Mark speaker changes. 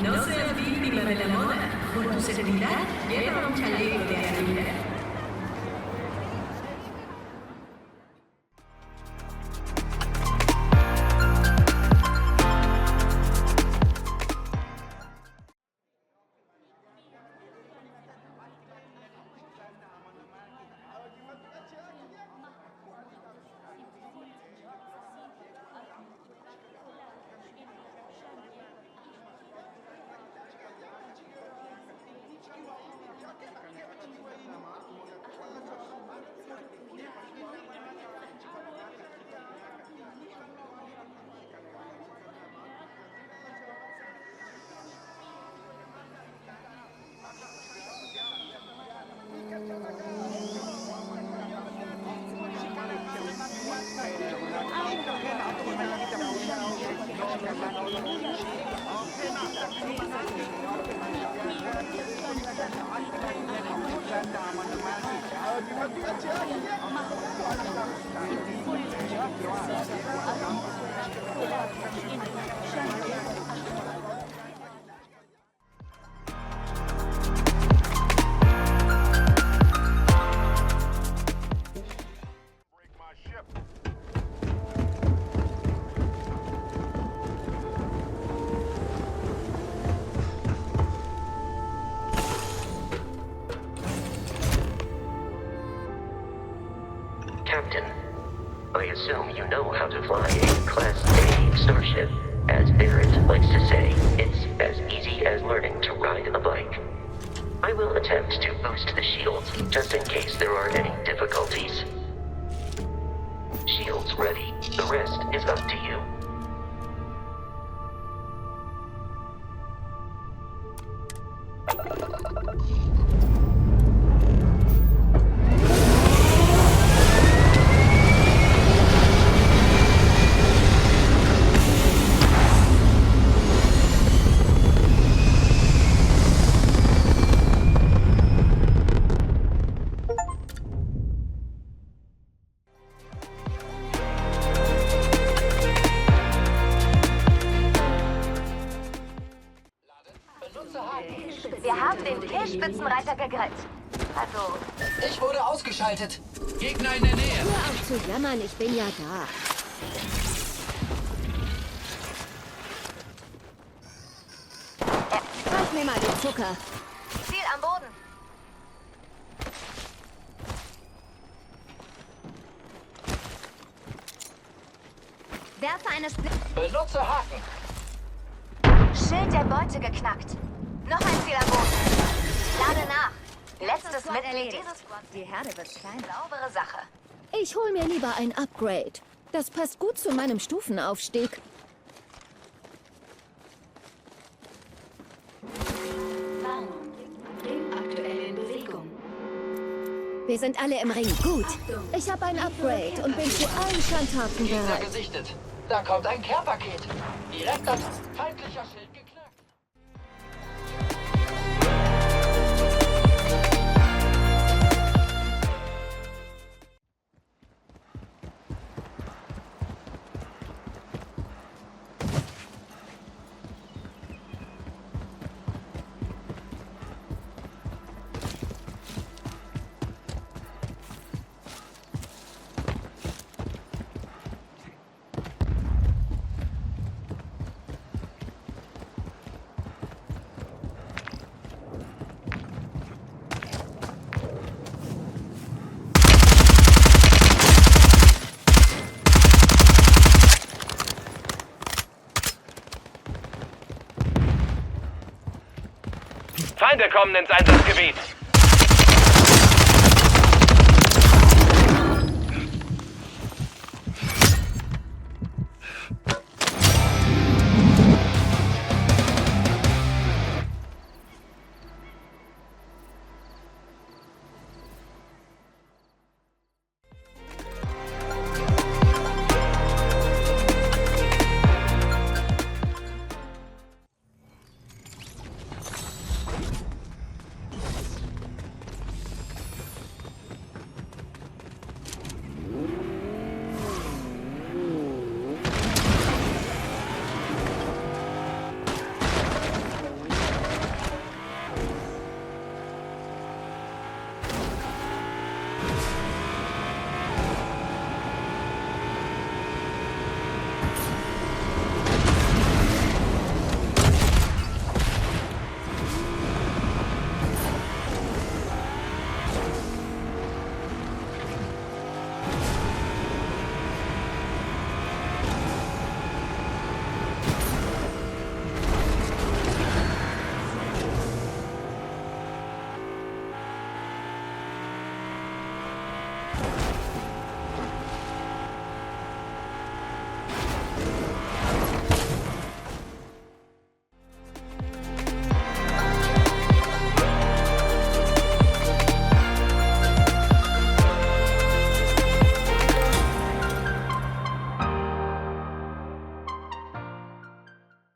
Speaker 1: No seas víctima de la moda. Por tu seguridad, lleva un chaleco de arriba.
Speaker 2: Captain, I assume you know how to fly a Class A starship. As Barrett likes to say, it's as easy as learning to ride a bike. I will attempt to boost the shields, just in case there are any difficulties. Shields ready. The rest is up to you.
Speaker 3: Wir haben den T-Spitzenreiter gegrillt. Also...
Speaker 4: Ich wurde ausgeschaltet.
Speaker 5: Gegner in der Nähe.
Speaker 6: Hör auf zu jammern, ich bin ja da. Zeig mir mal den Zucker.
Speaker 3: Ziel am Boden. Werfe eine
Speaker 4: Benutze Haken.
Speaker 3: Schild der Beute geknackt. Noch ein Ziel am Boden. Lade nach. Letztes Mitglied dieses Squads.
Speaker 6: Die Herde wird kleiner.
Speaker 3: Saubere Sache.
Speaker 6: Ich hol mir lieber ein Upgrade. Das passt gut zu meinem Stufenaufstieg.
Speaker 1: Aktuell in Bewegung.
Speaker 6: Wir sind alle im Ring. Gut. Ich habe ein Upgrade und bin zu allen Schandtaten
Speaker 4: Gegner
Speaker 6: bereit.
Speaker 4: gesichtet. Da kommt ein Care-Paket. Direkt ans feindlicher Schild geknackt.
Speaker 5: Feinde kommen ins Einsatzgebiet.